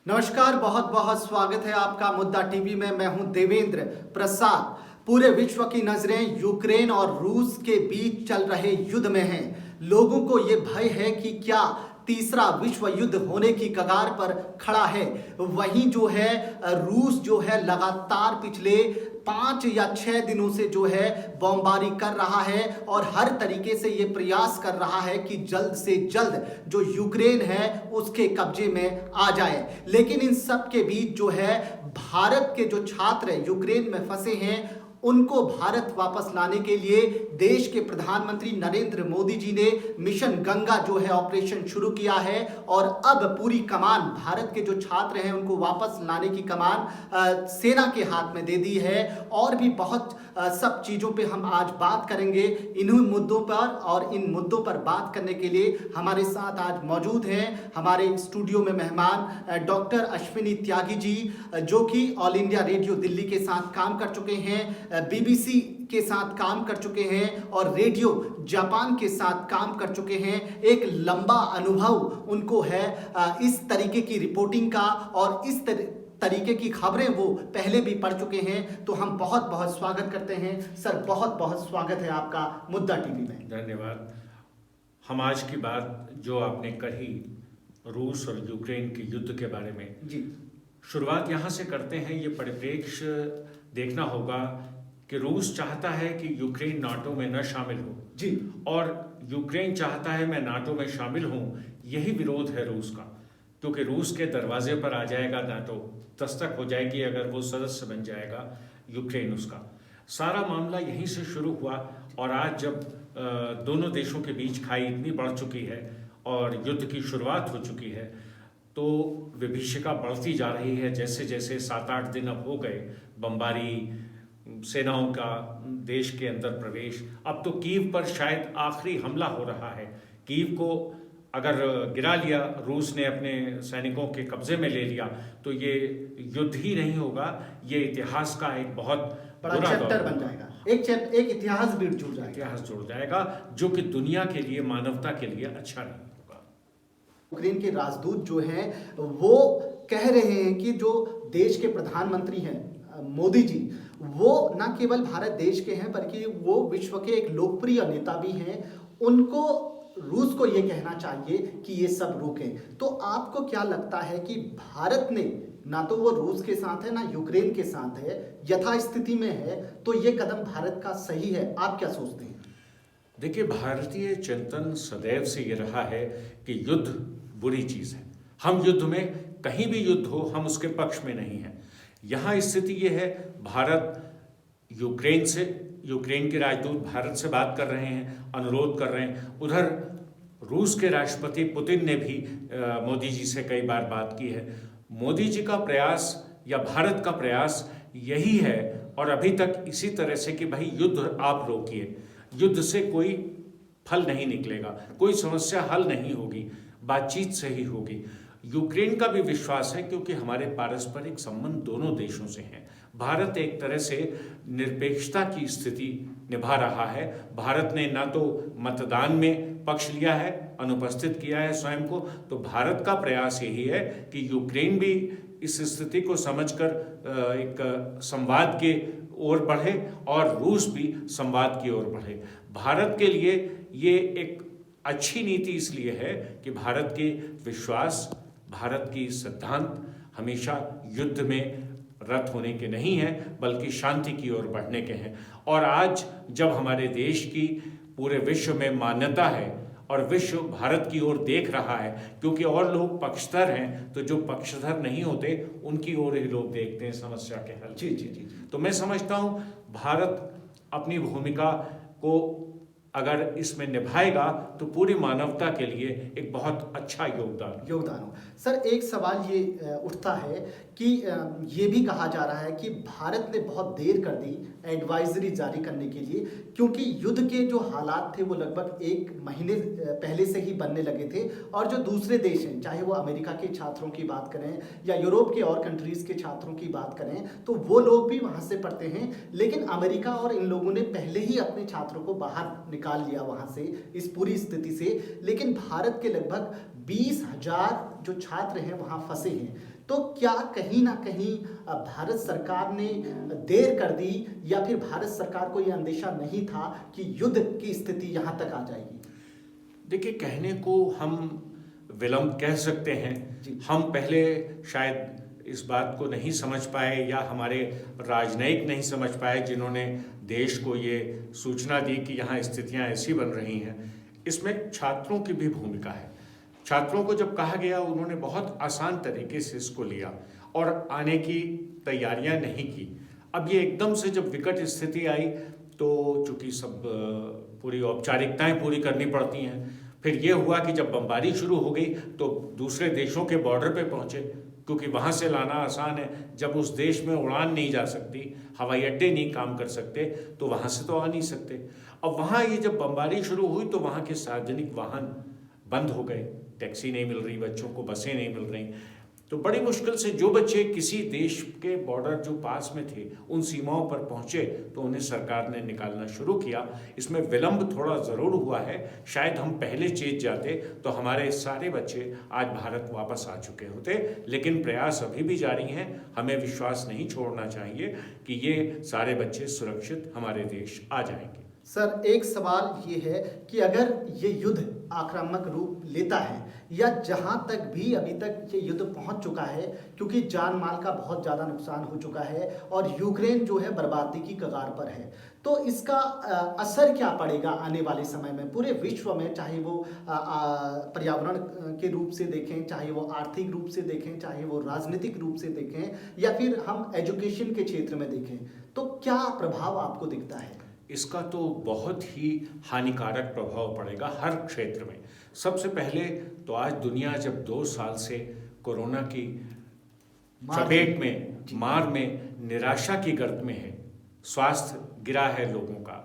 नमस्कार, बहुत बहुत स्वागत है आपका मुद्दा टीवी में। मैं हूं देवेंद्र प्रसाद। पूरे विश्व की नजरें यूक्रेन और रूस के बीच चल रहे युद्ध में हैं। लोगों को ये भय है कि क्या तीसरा विश्व युद्ध होने की कगार पर खड़ा है। वहीं जो है रूस जो है लगातार पिछले 5 या 6 दिनों से जो है बमबारी कर रहा है और हर तरीके से ये प्रयास कर रहा है कि जल्द से जल्द जो यूक्रेन है उसके कब्जे में आ जाए। लेकिन इन सब के बीच जो है भारत के जो छात्र यूक्रेन में फंसे हैं उनको भारत वापस लाने के लिए देश के प्रधानमंत्री नरेंद्र मोदी जी ने मिशन गंगा जो है ऑपरेशन शुरू किया है और अब पूरी कमान भारत के जो छात्र हैं उनको वापस लाने की कमान सेना के हाथ में दे दी है। और भी बहुत सब चीजों पे हम आज बात करेंगे इन्हीं मुद्दों पर। और इन मुद्दों पर बात करने के लिए हमारे साथ आज मौजूद हैं हमारे स्टूडियो में मेहमान डॉक्टर अश्विनी त्यागी जी, जो कि ऑल इंडिया रेडियो दिल्ली के साथ काम कर चुके हैं, बीबीसी के साथ काम कर चुके हैं और रेडियो जापान के साथ काम कर चुके हैं। एक लंबा अनुभव उनको है इस तरीके की रिपोर्टिंग का और इस तरीके की खबरें वो पहले भी पढ़ चुके हैं। तो हम बहुत बहुत स्वागत करते हैं सर, बहुत बहुत स्वागत है आपका मुद्दा टीवी में। धन्यवाद। हम आज की बात जो आपने कही रूस और यूक्रेन के युद्ध के बारे में जी, शुरुआत यहाँ से करते हैं। ये परिप्रेक्ष्य देखना होगा कि रूस चाहता है कि यूक्रेन नाटो में न शामिल हो जी, और यूक्रेन चाहता है मैं नाटो में शामिल हूँ। यही विरोध है रूस का, क्योंकि रूस के दरवाजे पर आ जाएगा नाटो, दस्तक हो जाएगी अगर वो सदस्य बन जाएगा यूक्रेन। उसका सारा मामला यहीं से शुरू हुआ और आज जब दोनों देशों के बीच खाई इतनी बढ़ चुकी है और युद्ध की शुरुआत हो चुकी है तो विभीषिका बढ़ती जा रही है। जैसे जैसे 7-8 दिन अब हो गए बमबारी, सेनाओं का देश के अंदर प्रवेश, अब तो कीव पर शायद आखिरी हमला हो रहा है। कीव को अगर गिरा लिया रूस ने, अपने सैनिकों के कब्जे में ले लिया, तो ये युद्ध ही नहीं होगा, ये इतिहास का एक बहुत बड़ा चैप्टर बन जाएगा। एक इतिहास भी जुड़ जाएगा जो कि दुनिया के लिए, मानवता के लिए अच्छा नहीं होगा। यूक्रेन के राजदूत जो हैं वो कह रहे हैं कि जो देश के प्रधानमंत्री हैं मोदी जी, वो न केवल भारत देश के हैं बल्कि वो विश्व के एक लोकप्रिय नेता भी हैं। उनको रूस को ये कहना चाहिए कि ये सब रोकें। तो आपको क्या लगता है कि भारत ने, ना तो वो रूस के साथ है ना यूक्रेन के साथ है, यथास्थिति में है, तो ये कदम भारत का सही है? आप क्या सोचते हैं? देखिए, भारतीय चिंतन सदैव से ये रहा है कि युद्ध बुरी चीज़ है। हम युद्ध में, कहीं भी युद्ध हो, हम उसके पक्ष में नहीं हैं। यहाँ स्थिति ये है, भारत यूक्रेन के राजदूत भारत से बात कर रहे हैं, अनुरोध कर रहे हैं। उधर रूस के राष्ट्रपति पुतिन ने भी मोदी जी से कई बार बात की है। मोदी जी का प्रयास या भारत का प्रयास यही है और अभी तक इसी तरह से कि भाई युद्ध आप रोकिए, युद्ध से कोई फल नहीं निकलेगा, कोई समस्या हल नहीं होगी, बातचीत से ही होगी। यूक्रेन का भी विश्वास है क्योंकि हमारे पारस्परिक संबंध दोनों देशों से हैं। भारत एक तरह से निरपेक्षता की स्थिति निभा रहा है। भारत ने ना तो मतदान में पक्ष लिया है, अनुपस्थित किया है स्वयं को, तो भारत का प्रयास यही है कि यूक्रेन भी इस स्थिति को समझकर एक संवाद के ओर बढ़े और रूस भी संवाद की ओर बढ़े। भारत के लिए ये एक अच्छी नीति इसलिए है कि भारत के विश्वास, भारत की सिद्धांत हमेशा युद्ध में रत होने के नहीं हैं बल्कि शांति की ओर बढ़ने के हैं। और आज जब हमारे देश की पूरे विश्व में मान्यता है और विश्व भारत की ओर देख रहा है, क्योंकि और लोग पक्षधर हैं, तो जो पक्षधर नहीं होते उनकी ओर ही लोग देखते हैं समस्या के हल। जी जी जी। तो मैं समझता हूँ भारत अपनी भूमिका को अगर इसमें निभाएगा तो पूरी मानवता के लिए एक बहुत अच्छा योगदान हो। सर, एक सवाल ये उठता है कि ये भी कहा जा रहा है कि भारत ने बहुत देर कर दी एडवाइजरी जारी करने के लिए, क्योंकि युद्ध के जो हालात थे वो लगभग 1 महीने पहले से ही बनने लगे थे। और जो दूसरे देश हैं, चाहे वो अमेरिका के छात्रों की बात करें या यूरोप के और कंट्रीज के छात्रों की बात करें, तो वो लोग भी वहाँ से पढ़ते हैं। लेकिन अमेरिका और इन लोगों ने पहले ही अपने छात्रों को बाहर निकाल लिया वहाँ से, इस पूरी स्थिति से। लेकिन भारत के लगभग 20,000 जो छात्र हैं वहाँ फंसे हैं। तो क्या कहीं ना कहीं भारत सरकार ने देर कर दी, या फिर भारत सरकार को यह अंदेशा नहीं था कि युद्ध की स्थिति यहाँ तक आ जाएगी? देखिए, कहने को हम विलंब कह सकते हैं। जी। हम पहले शायद इस बात को नहीं समझ पाए, या हमारे राजनयिक नहीं समझ पाए जिन्होंने देश को ये सूचना दी कि यहाँ स्थितियाँ ऐसी बन रही हैं। इसमें छात्रों की भी भूमिका है। छात्रों को जब कहा गया, उन्होंने बहुत आसान तरीके से इसको लिया और आने की तैयारियां नहीं की। अब ये एकदम से जब विकट स्थिति आई तो चूंकि सब पूरी औपचारिकताएं पूरी करनी पड़ती हैं, फिर ये हुआ कि जब बमबारी शुरू हो गई तो दूसरे देशों के बॉर्डर पे पहुंचे, क्योंकि वहाँ से लाना आसान है। जब उस देश में उड़ान नहीं जा सकती, हवाई अड्डे नहीं काम कर सकते, तो वहाँ से तो आ नहीं सकते। अब वहाँ ये जब बमबारी शुरू हुई तो वहाँ के सार्वजनिक वाहन बंद हो गए, टैक्सी नहीं मिल रही बच्चों को, बसें नहीं मिल रही। तो बड़ी मुश्किल से जो बच्चे किसी देश के बॉर्डर जो पास में थे उन सीमाओं पर पहुंचे तो उन्हें सरकार ने निकालना शुरू किया। इसमें विलंब थोड़ा ज़रूर हुआ है। शायद हम पहले चेत जाते तो हमारे सारे बच्चे आज भारत वापस आ चुके होते, लेकिन प्रयास अभी भी जारी हैं। हमें विश्वास नहीं छोड़ना चाहिए कि ये सारे बच्चे सुरक्षित हमारे देश आ जाएंगे। सर, एक सवाल ये है कि अगर ये युद्ध आक्रामक रूप लेता है, या जहां तक भी अभी तक ये युद्ध पहुंच चुका है, क्योंकि जान माल का बहुत ज़्यादा नुकसान हो चुका है और यूक्रेन जो है बर्बादी की कगार पर है, तो इसका असर क्या पड़ेगा आने वाले समय में पूरे विश्व में? चाहे वो पर्यावरण के रूप से देखें, चाहे वो आर्थिक रूप से देखें, चाहे वो राजनीतिक रूप से देखें, या फिर हम एजुकेशन के क्षेत्र में देखें, तो क्या प्रभाव आपको दिखता है? इसका तो बहुत ही हानिकारक प्रभाव पड़ेगा हर क्षेत्र में। सबसे पहले तो आज दुनिया जब 2 साल से कोरोना की चपेट में, मार में, निराशा की गर्त में है, स्वास्थ्य गिरा है लोगों का,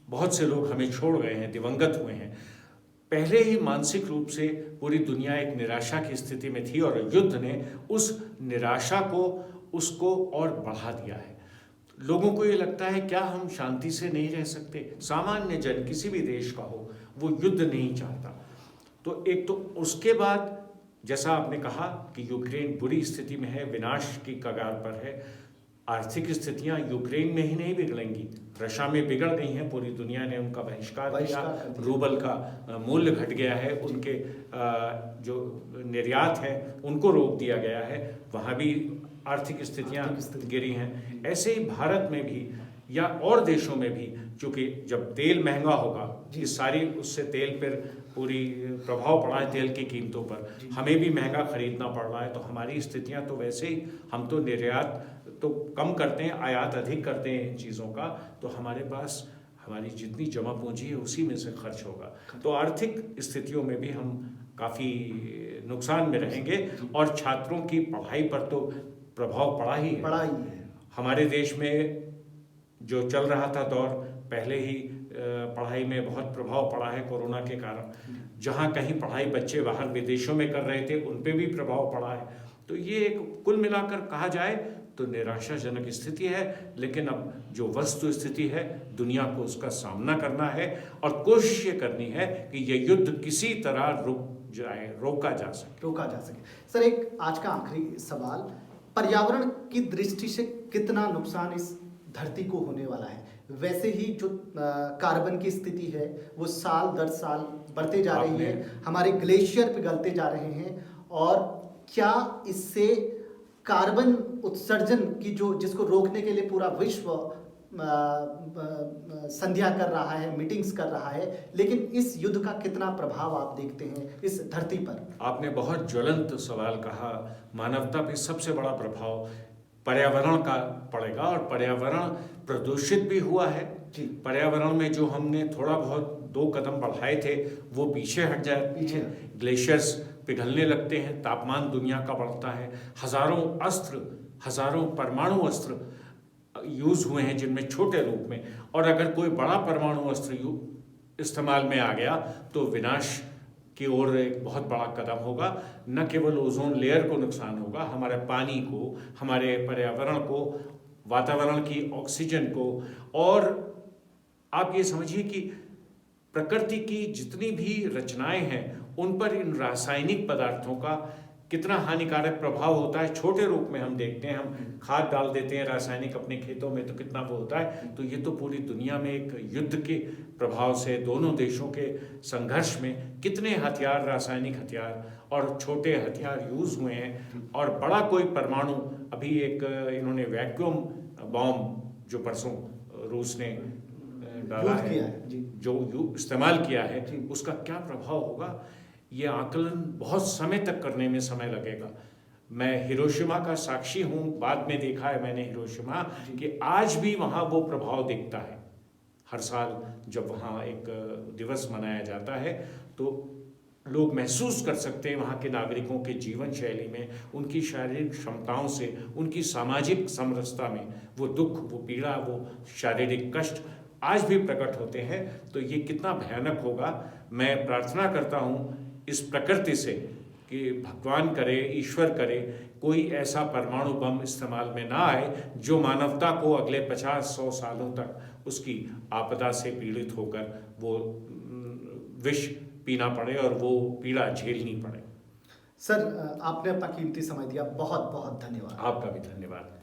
बहुत से लोग हमें छोड़ गए हैं, दिवंगत हुए हैं। पहले ही मानसिक रूप से पूरी दुनिया एक निराशा की स्थिति में थी और युद्ध ने उस निराशा को, उसको और बढ़ा दिया है। लोगों को ये लगता है क्या हम शांति से नहीं रह सकते? सामान्य जन किसी भी देश का हो, वो युद्ध नहीं चाहता। तो एक तो उसके बाद जैसा आपने कहा कि यूक्रेन बुरी स्थिति में है, विनाश की कगार पर है। आर्थिक स्थितियां यूक्रेन में ही नहीं बिगड़ेंगी, रशिया में बिगड़ गई हैं। पूरी दुनिया ने उनका बहिष्कार किया, रूबल का मूल्य घट गया है, उनके जो निर्यात है उनको रोक दिया गया है, वहाँ भी आर्थिक स्थितियां गिरी हैं। ऐसे ही भारत में भी या और देशों में भी, क्योंकि जब तेल महंगा होगा, इस सारी उससे तेल पर पूरी प्रभाव पड़ा है, तेल की कीमतों पर, हमें भी महंगा खरीदना पड़ रहा है। तो हमारी स्थितियां तो वैसे ही, हम तो निर्यात तो कम करते हैं, आयात अधिक करते हैं चीज़ों का, तो हमारे पास हमारी जितनी जमा पूंजी है उसी में से खर्च होगा। तो आर्थिक स्थितियों में भी हम काफ़ी नुकसान में रहेंगे और छात्रों की पढ़ाई पर तो प्रभाव पड़ा ही है। हमारे देश में जो चल रहा था दौर, पहले ही पढ़ाई में बहुत प्रभाव पड़ा है कोरोना के कारण। जहाँ कहीं पढ़ाई बच्चे बाहर विदेशों में कर रहे थे, उन पे भी प्रभाव पड़ा है। तो ये कुल मिलाकर कहा जाए तो निराशाजनक स्थिति है, लेकिन अब जो वस्तु स्थिति है, दुनिया को उसका सामना करना है और कोशिश ये करनी है कि ये युद्ध किसी तरह रोका जा सके। सर, एक आज का आखिरी सवाल, पर्यावरण की दृष्टि से कितना नुकसान इस धरती को होने वाला है? वैसे ही जो कार्बन की स्थिति है वो साल दर साल बढ़ते जा रही है, हमारे ग्लेशियर पिघलते जा रहे हैं, और क्या इससे कार्बन उत्सर्जन की जिसको रोकने के लिए पूरा विश्व संध्या कर रहा है, मीटिंग्स कर रहा है, लेकिन इस युद्ध का कितना प्रभाव आप देखते हैं इस धरती पर? आपने बहुत ज्वलंत सवाल कहा। मानवता पे सबसे बड़ा प्रभाव पर्यावरण का पड़ेगा, और पर्यावरण प्रदूषित भी हुआ है। पर्यावरण में जो हमने थोड़ा बहुत 2 कदम बढ़ाए थे वो पीछे हट जाते हैं, ग्लेशियर्स पिघलने लगते हैं, तापमान दुनिया का बढ़ता है, हजारों परमाणु अस्त्र यूज हुए हैं जिनमें छोटे रूप में, और अगर कोई बड़ा परमाणु अस्त्र इस्तेमाल में आ गया तो विनाश की ओर एक बहुत बड़ा कदम होगा। न केवल ओजोन लेयर को नुकसान होगा, हमारे पानी को, हमारे पर्यावरण को, वातावरण की ऑक्सीजन को, और आप ये समझिए कि प्रकृति की जितनी भी रचनाएं हैं उन पर इन रासायनिक पदार्थों का कितना हानिकारक प्रभाव होता है। छोटे रूप में हम देखते हैं, हम खाद डाल देते हैं रासायनिक अपने खेतों में, तो कितना वो होता है। तो ये तो पूरी दुनिया में एक युद्ध के प्रभाव से, दोनों देशों के संघर्ष में कितने हथियार, रासायनिक हथियार और छोटे हथियार यूज हुए हैं। और बड़ा कोई परमाणु, अभी एक इन्होंने वैक्यूम बॉम्ब जो परसों रूस ने डाला है, जो इस्तेमाल किया है, उसका क्या प्रभाव होगा, ये आकलन बहुत समय तक करने में समय लगेगा। मैं हिरोशिमा का साक्षी हूँ, बाद में देखा है मैंने हिरोशिमा, कि आज भी वहाँ वो प्रभाव दिखता है। हर साल जब वहाँ एक दिवस मनाया जाता है तो लोग महसूस कर सकते हैं वहाँ के नागरिकों के जीवन शैली में, उनकी शारीरिक क्षमताओं से, उनकी सामाजिक समरसता में वो दुख, वो पीड़ा, वो शारीरिक कष्ट आज भी प्रकट होते हैं। तो ये कितना भयानक होगा। मैं प्रार्थना करता हूँ इस प्रकृति से कि भगवान करे, ईश्वर करे, कोई ऐसा परमाणु बम इस्तेमाल में ना आए जो मानवता को अगले 50-100 सालों तक उसकी आपदा से पीड़ित होकर वो विष पीना पड़े और वो पीड़ा झेलनी पड़े। सर, आपने अपना कीमती समय दिया, बहुत बहुत धन्यवाद। आपका भी धन्यवाद।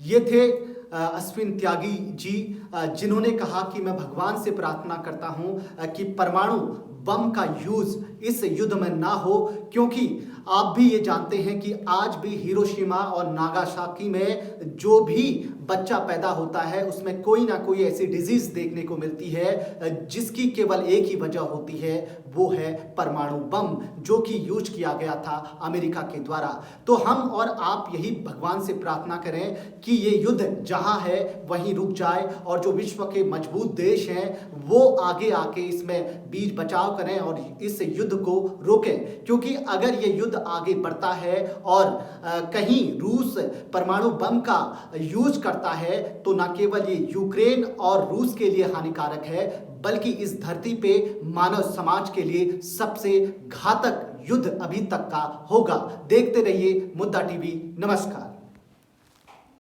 ये थे अश्विन त्यागी जी, जिन्होंने कहा कि मैं भगवान से प्रार्थना करता हूं कि परमाणु बम का यूज इस युद्ध में ना हो, क्योंकि आप भी ये जानते हैं कि आज भी हिरोशिमा और नागासाकी में जो भी बच्चा पैदा होता है उसमें कोई ना कोई ऐसी डिजीज देखने को मिलती है जिसकी केवल एक ही वजह होती है, वो है परमाणु बम, जो कि यूज किया गया था अमेरिका के द्वारा। तो हम और आप यही भगवान से प्रार्थना करें कि ये युद्ध जहां है वहीं रुक जाए और जो विश्व के मजबूत देश हैं वो आगे आके इसमें बीच बचाव करें और इस युद्ध को रोकें। क्योंकि अगर ये युद्ध आगे बढ़ता है और कहीं रूस परमाणु बम का यूज करता है तो न केवल ये यूक्रेन और रूस के लिए हानिकारक है, बल्कि इस धरती पे मानव समाज के लिए सबसे घातक युद्ध अभी तक का होगा। देखते रहिए मुद्दा टीवी। नमस्कार।